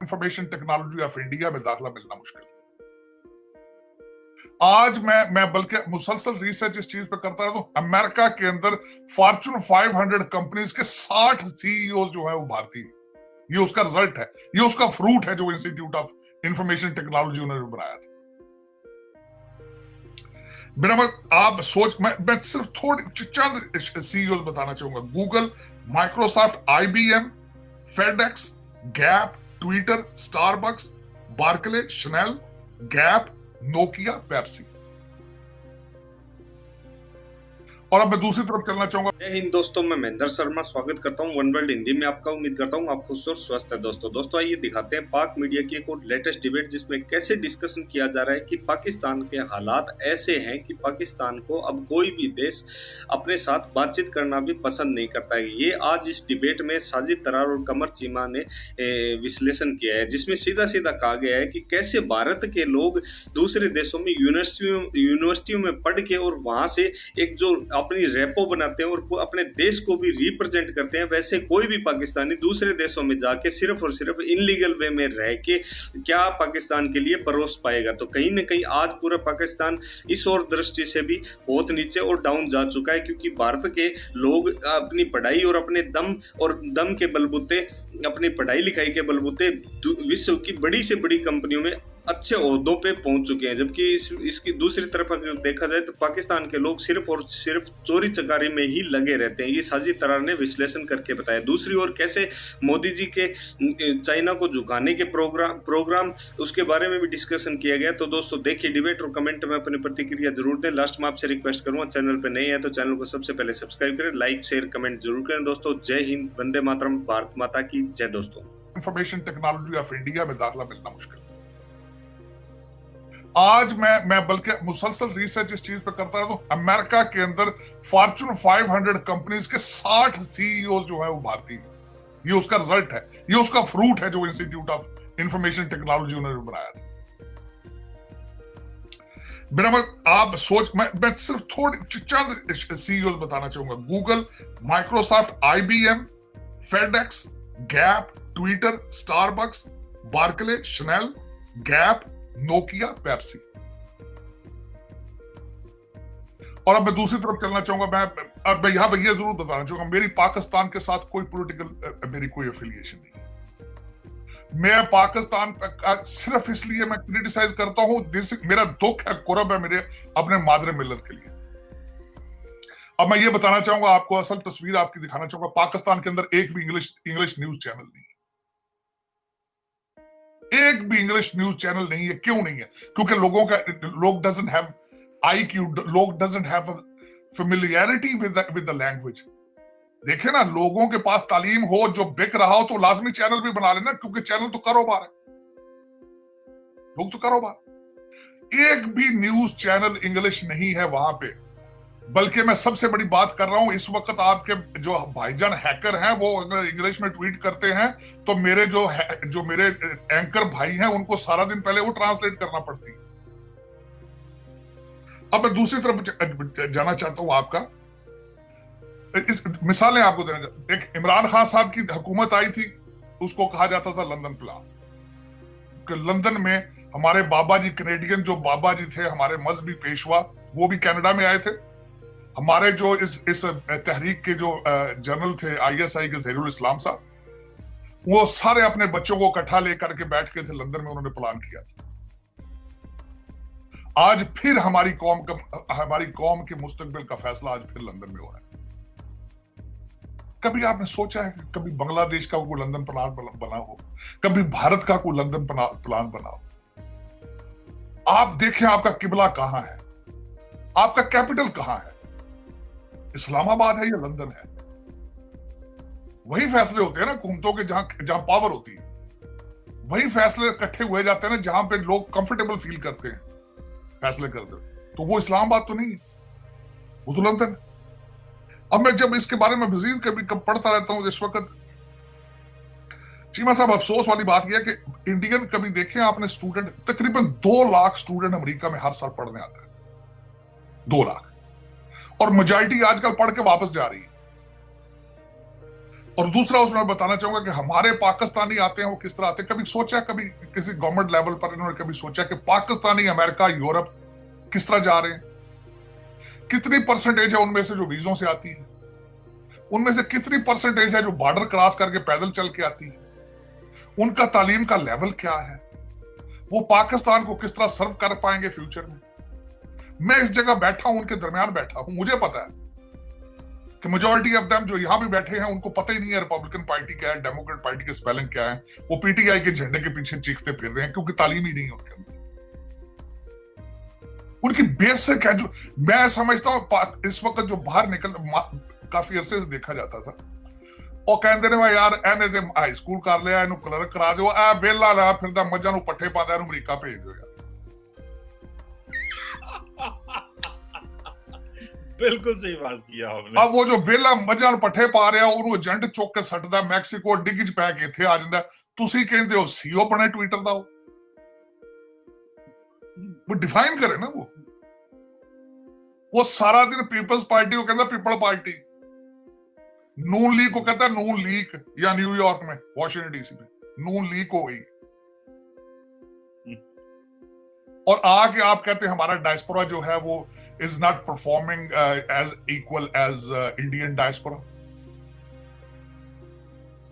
Information technology of India में दाखिला मिलना मुश्किल है। आज मैं बल्कि मुसलसल रिसर्च इस चीज पे करता रहता हूं। अमेरिका के अंदर फॉर्चून 500 कंपनीज के 60 सीईओ जो है वो भारतीय। ये उसका रिजल्ट है, ये उसका फ्रूट है जो इंस्टीट्यूट ऑफ इंफॉर्मेशन टेक्नोलॉजी उन्होंने बनाया था। बिना आप सोच, मैं सिर्फ थोड़ी चंद सीईओ बताना चाहूंगा। Google, Microsoft, IBM, FedEx, Gap, Twitter, Starbucks, Barclays, Chanel, Gap, Nokia, Pepsi. और अब मैं दूसरी तरफ चलना चाहूंगा। जय हिंद दोस्तों, मैं महेंद्र शर्मा स्वागत करता हूं वन वर्ल्ड हिंदी में आपका। उम्मीद करता हूं आप खुश और स्वस्थ है। दोस्तों आइए दिखाते हैं पाक मीडिया की एक और लेटेस्ट डिबेट, जिसमें कैसे डिस्कशन किया जा रहा है कि पाकिस्तान के हालात ऐसे हैं कि पाकिस्तान को अब कोई भी देश अपने साथ बातचीत करना भी पसंद नहीं करता है। ये आज इस डिबेट में साजिद तरार और कमर चीमा ने विश्लेषण किया है, जिसमें सीधा सीधा कहा गया है कि कैसे भारत के लोग दूसरे देशों में यूनिवर्सिटियों में पढ़ के और वहां से एक जो अपनी रेपो बनाते हैं और अपने देश को भी रिप्रेजेंट करते हैं, वैसे कोई भी पाकिस्तानी दूसरे देशों में जाके सिर्फ और सिर्फ इनलीगल वे में रह के क्या पाकिस्तान के लिए परोस पाएगा। तो कहीं ना कहीं आज पूरा पाकिस्तान इस और दृष्टि से भी बहुत नीचे और डाउन जा चुका है, क्योंकि भारत के लोग अपनी पढ़ाई और अपने दम के बलबूते, अपनी पढ़ाई लिखाई के बलबूते विश्व की बड़ी से बड़ी कंपनियों में अच्छे ओहदों पे पहुंच चुके हैं। जबकि इसकी दूसरी तरफ अगर देखा जाए तो पाकिस्तान के लोग सिर्फ और सिर्फ चोरी चकारी में ही लगे रहते हैं। ये साजिद तरार ने विश्लेषण करके बताया। दूसरी ओर कैसे मोदी जी के चाइना को झुकाने के प्रोग्राम उसके बारे में भी डिस्कशन किया गया। तो दोस्तों देखिए डिबेट और कमेंट में अपनी प्रतिक्रिया जरूर दें। लास्ट में आपसे रिक्वेस्ट करूंगा, चैनल पर नए हैं तो चैनल को सबसे पहले सब्सक्राइब करें, लाइक शेयर कमेंट जरूर करें। दोस्तों जय हिंद, वंदे मातरम, भारत माता की जय। दोस्तों इंफॉर्मेशन टेक्नोलॉजी ऑफ इंडिया में दाखिला मिलना मुश्किल है। आज मैं बल्कि मुसलसल रिसर्च इस चीज पे करता रहता हूं। अमेरिका के अंदर फॉर्चून 500 कंपनीज के 60 सीईओ जो है वो भारतीय। ये उसका रिजल्ट है, ये उसका फ्रूट है जो इंस्टीट्यूट ऑफ इंफॉर्मेशन टेक्नोलॉजी उन्होंने बनाया था। बिना आप सोच, मैं सिर्फ थोड़ी चंद सीईओ बताना चाहूंगा। Google, Microsoft, IBM, FedEx, Gap, Twitter, Starbucks, Barclays, Chanel, Gap, Nokia, Pepsi. और अब मैं दूसरी तरफ चलना चाहूंगा। मैं यहां पर यह जरूर बताना चाहूंगा, मेरी पाकिस्तान के साथ कोई पॉलिटिकल मेरी कोई एफिलिएशन नहीं है। मैं पाकिस्तान सिर्फ इसलिए मैं क्रिटिसाइज करता हूं, मेरा दुख है, कुरब है मेरे अपने मादरे मिल्लत के लिए। अब मैं ये बताना चाहूंगा आपको, असल तस्वीर आपकी दिखाना चाहूंगा। पाकिस्तान के अंदर एक भी इंग्लिश न्यूज चैनल नहीं है। एक भी इंग्लिश न्यूज चैनल नहीं है। क्यों नहीं है? क्योंकि लोग डजंट हैव आईक्यू, लोग doesn't have familiarity with the language. देखे ना, लोगों के पास तालीम हो, जो बिक रहा हो तो लाजमी चैनल भी बना लेना, क्योंकि चैनल तो कारोबार है, लोग तो कारोबार। एक भी न्यूज चैनल इंग्लिश नहीं है वहां पे। बल्कि मैं सबसे बड़ी बात कर रहा हूं, इस वक्त आपके जो भाईजान हैकर हैं वो अगर इंग्लिश में ट्वीट करते हैं तो मेरे जो मेरे एंकर भाई हैं उनको सारा दिन पहले वो ट्रांसलेट करना पड़ती है। अब मैं दूसरी तरफ जाना चाहता हूं। आपका मिसालें आपको देना चाहता। एक इमरान खान साहब की हुकूमत आई थी, उसको कहा जाता था लंदन प्लान। कि लंदन में हमारे बाबा जी, कनेडियन जो बाबा जी थे, हमारे मजहबी पेशवा, वो भी कनाडा में आए थे। हमारे जो इस तहरीक के जो जनरल थे आईएसआई के ज़हीरुल इस्लाम साहब, वो सारे अपने बच्चों को इकट्ठा लेकर के बैठ के थे लंदन में, उन्होंने प्लान किया था। आज फिर हमारी कौम के मुस्तकबिल का फैसला आज फिर लंदन में हो रहा है। कभी आपने सोचा है कि कभी बांग्लादेश का कोई लंदन प्लान बना हो, कभी भारत का कोई लंदन प्लान बना हो? आप देखें आपका किबला कहां है, आपका कैपिटल कहां है? इस्लामाबाद है या लंदन है? वही फैसले होते हैं ना हुकूमतों के, जहां पावर होती है। वही फैसले इकट्ठे हुए जाते हैं ना जहां पे लोग कंफर्टेबल फील करते हैं फैसले करते। तो वो इस्लामाबाद तो नहीं है, वो तो लंदन है। अब मैं जब इसके बारे में मजीद कभी पढ़ता रहता हूं, इस वक्त चीमा साहब अफसोस वाली बात यह है कि इंडियन, कभी देखें आपने स्टूडेंट, तकरीबन 2 लाख स्टूडेंट अमेरिका में हर साल पढ़ने आता है। 2 लाख। और मेजॉरिटी आजकल पढ़ के वापस जा रही है। और दूसरा उसमें बताना चाहूंगा कि हमारे पाकिस्तानी आते हैं वो किस तरह आते हैं। कभी सोचा, कभी किसी गवर्नमेंट लेवल पर इन्होंने कभी सोचा कि पाकिस्तानी अमेरिका, यूरोप किस तरह जा रहे हैं? कितनी परसेंटेज है उनमें से जो वीजों से आती है? उनमें से कितनी परसेंटेज है जो बॉर्डर क्रॉस करके पैदल चल के आती है? उनका तालीम का लेवल क्या है? वो पाकिस्तान को किस तरह सर्व कर पाएंगे फ्यूचर में? मैं इस जगह बैठा हूं, उनके दरमियान बैठा हूं, मुझे पता है कि मेजॉरिटी ऑफ देम जो यहां भी बैठे हैं उनको पता ही नहीं है रिपब्लिकन पार्टी क्या है, डेमोक्रेट पार्टी के स्पेलिंग क्या है। वो पीटीआई के झंडे के पीछे चीखते फिर रहे हैं क्योंकि तालीम ही नहीं है उनके अंदर। उनकी बेसिक है जो मैं समझता हूं इस वक्त जो बाहर निकल काफी अरसे से देखा जाता था ਉਹ ਕਹਿੰਦੇ ਨੇ ਵਾ ਯਾਰ ਇਹਨੇ ਤੇ ਹਾਈ ਸਕੂਲ ਕਰ ਲਿਆ, ਇਹਨੂੰ ਕਲਰਕ ਕਰਾ ਦਿਓ, ਆ ਵੇਲਾ ਲਾ ਫਿਰਦਾ ਮੱਝਾਂ ਨੂੰ ਪੱਠੇ ਪਾਉਂਦਾ, ਇਹਨੂੰ ਅਮਰੀਕਾ ਭੇਜ ਦਿਓ ਯਾਰ। बिल्कुल सही बात किया आपने। अब वो जो वेला मੱਝਾਂ ਨੂੰ ਪੱਠੇ ਪਾ ਰਿਹਾ ਉਹਨੂੰ ਏਜੰਟ ਚੁੱਕ ਕੇ ਸੱਟਦਾ ਮੈਕਸੀਕੋ, ਡਿੱਗੀ ਚ ਪੈ ਕੇ ਇੱਥੇ ਆ ਜਾਂਦਾ। ਤੁਸੀਂ ਕਹਿੰਦੇ ਹੋ ਸੀਓ ਬਣੇ ਟਵਿੱਟਰ ਦਾ। वो डिफाइन करे ना, वो सारा दिन पीपल्स पार्टी को कहता पीपल पार्टी, नून लीग को कहता नून लीग, या न्यूयॉर्क में वॉशिंगटन डीसी में नून लीग हो गई। और आके आप कहते हैं हमारा डायस्पोरा जो है वो is not performing as equal as Indian diaspora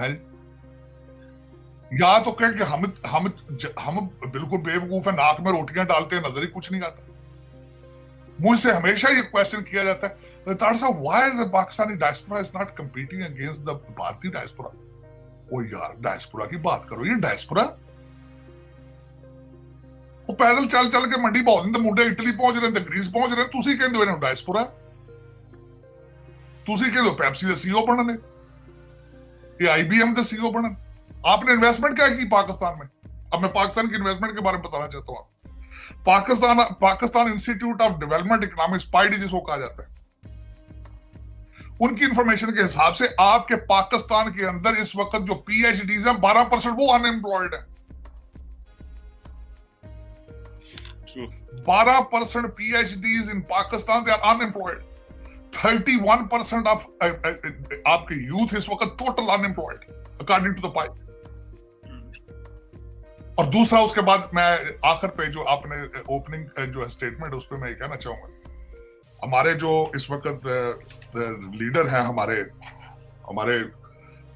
है। या तो कहें कि हम बिल्कुल बेवकूफ है, नाक में रोटियां डालते हैं, नजर ही कुछ नहीं आता। मुझसे हमेशा ये क्वेश्चन किया जाता है साहब, why the Pakistani diaspora is not competing against the भारतीय डायस्पोरा। ओ यार, डायस्पोरा की बात करो, ये डायस्पोरा वो पैदल चल चल के मंडी पहुंच रहे, मुंडे इटली पहुंच रहे, ग्रीस पहुंच रहे, तुसी कहंदे हो इन्हां डायस्पोरा, तुसी कहंदे हो पेप्सी दे सीईओ बनने, ये आईबीएम दे सीईओ बनने। आपने इन्वेस्टमेंट क्या की पाकिस्तान में? अब मैं पाकिस्तान की इन्वेस्टमेंट के बारे में बताना चाहता हूं। Pakistan institute of development economics, PIDE जिसको कहा जाता है, उनकी इंफॉर्मेशन के हिसाब से आपके पाकिस्तान के अंदर इस वक्त जो पीएचडीज हैं 12% वो अनएम्प्लॉयड है। 12% PhDs in Pakistan they are unemployed. 31% ऑफ आपके यूथ इस वक्त total unemployed according to the PIDE. और दूसरा उसके बाद मैं आखिर पे जो आपने ओपनिंग जो है स्टेटमेंट उस पर मैं ये कहना चाहूंगा, हमारे जो इस वक्त लीडर हैं, हमारे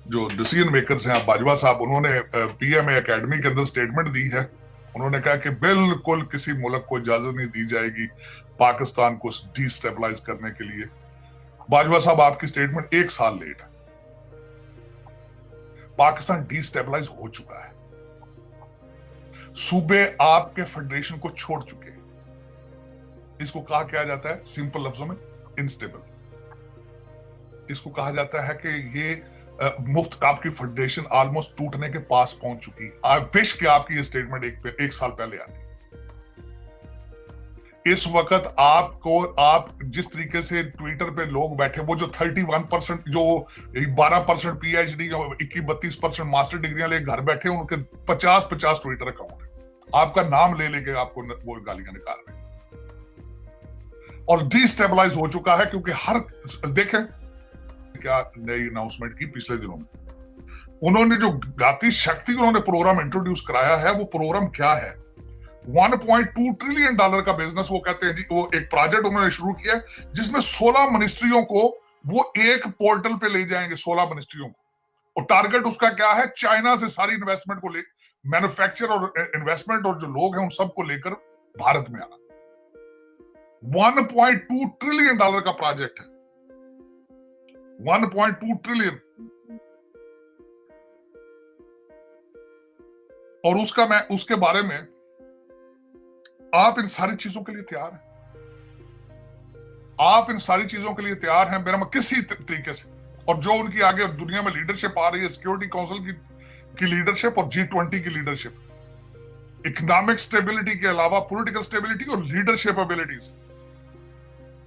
जो डिसीजन मेकर्स हैं, बाजवा साहब, उन्होंने पीएमए एकेडमी के अंदर स्टेटमेंट दी है। उन्होंने कहा कि बिल्कुल किसी मुल्क को इजाजत नहीं दी जाएगी पाकिस्तान को डिस्टेबलाइज करने के लिए। बाजवा साहब, आपकी स्टेटमेंट 1 साल लेट है। पाकिस्तान डिस्टेबलाइज हो चुका है, सूबे आपके फेडरेशन को छोड़ चुके हैं। इसको कहा क्या जाता है सिंपल लफ्जों में? इनस्टेबल। इसको कहा जाता है कि ये मुफ्त आपकी फेडरेशन ऑलमोस्ट टूटने के पास पहुंच चुकी। आई विश कि आपकी ये स्टेटमेंट एक साल पहले आती। इस वक्त आप जिस तरीके से ट्विटर पे लोग बैठे, वो जो 31% जो 12% पीएचडी, 21-32% मास्टर डिग्रियां ले घर बैठे, उनके 50-50 ट्विटर अकाउंट है। आपका नाम ले लेके आपको वो गालियां निकाल रहे हैं। और डिस्टेबलाइज हो चुका है क्योंकि देखें क्या नई अनाउंसमेंट की पिछले दिनों में, उन्होंने जो गाती शक्ति उन्होंने प्रोग्राम इंट्रोड्यूस कराया है, वो प्रोग्राम क्या है? $1.2 ट्रिलियन का बिजनेस वो कहते हैं जी। वो एक प्रोजेक्ट उन्होंने शुरू किया जिसमें 16 मिनिस्ट्रियों को वो एक पोर्टल पे ले जाएंगे, 16 मिनिस्ट्रियों को। और टारगेट उसका क्या है? चाइना से सारी इन्वेस्टमेंट को मैन्युफैक्चर और इन्वेस्टमेंट और जो लोग हैं उन सबको लेकर भारत में आना। $1.2 ट्रिलियन का प्रोजेक्ट है। 1.2 ट्रिलियन। और उसके बारे में आप इन सारी चीजों के लिए तैयार हैं? आप इन सारी चीजों के लिए तैयार हैं मेरा किसी तरीके से? और जो उनकी आगे दुनिया में लीडरशिप आ रही है, सिक्योरिटी काउंसिल की लीडरशिप और G20 की लीडरशिप, इकोनॉमिक स्टेबिलिटी के अलावा पॉलिटिकल स्टेबिलिटी और लीडरशिप एबिलिटीज,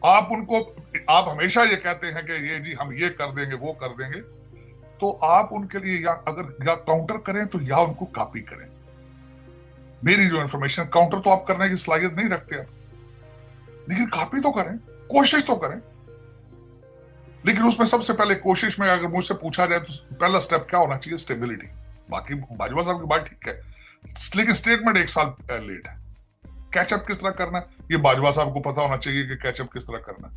आप हमेशा ये कहते हैं कि ये जी हम ये कर देंगे वो कर देंगे, तो आप उनके लिए या काउंटर करें तो या उनको कॉपी करें। मेरी जो इंफॉर्मेशन, काउंटर तो आप करने की सलाहियत नहीं रखते आप, लेकिन कॉपी तो करें, कोशिश तो करें। लेकिन उसमें सबसे पहले कोशिश में अगर मुझसे पूछा जाए तो पहला स्टेप क्या होना चाहिए? स्टेबिलिटी। बाकी बाजवा साहब की बात ठीक है, लेकिन स्टेटमेंट 1 साल लेट है। कैचअप किस तरह करना है ये बाजवा साहब को पता होना चाहिए कि कैचअप किस तरह करना है,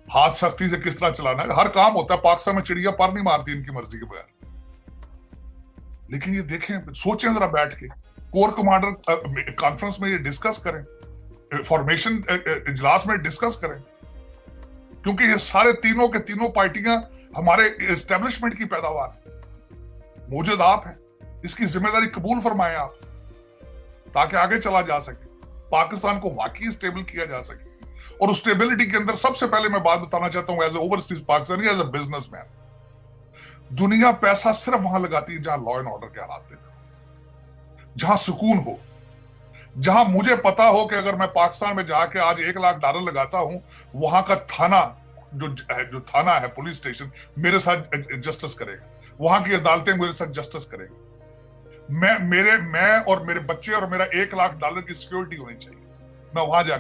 हाथ सख्ती से किस तरह चलाना है। हर काम होता है, पाकिस्तान में चिड़िया पर नहीं मारती इनकी मर्जी के बगैर। लेकिन ये देखें, सोचें जरा बैठ के, कोर कमांडर कॉन्फ्रेंस में ये डिस्कस करें, फॉर्मेशन इजलास में डिस्कस करें, क्योंकि ये सारे तीनों के तीनों पार्टियां हमारे एस्टेब्लिशमेंट की पैदावार है। मौजूद आप हैं, इसकी जिम्मेदारी कबूल फरमाएं आप, ताकि आगे चला जा सके, पाकिस्तान को वाकई स्टेबल किया जा सके। और उस स्टेबिलिटी के अंदर सबसे पहले मैं बात बताना चाहता हूं, as a overseas Pakistani, as a businessman, दुनिया पैसा सिर्फ वहां लगाती है जहां लॉ एंड ऑर्डर के हालात बेहतर हो, जहां सुकून हो, जहां मुझे पता हो कि अगर मैं पाकिस्तान में जाके आज $1 लाख लगाता हूं, वहां का थाना जो थाना है, पुलिस स्टेशन, मेरे साथ जस्टिस करेगा, वहां की अदालतें मेरे साथ जस्टिस करेगी। मैं और मेरे बच्चे और मेरा $1 लाख की सिक्योरिटी होनी चाहिए। मैं वहां जाकर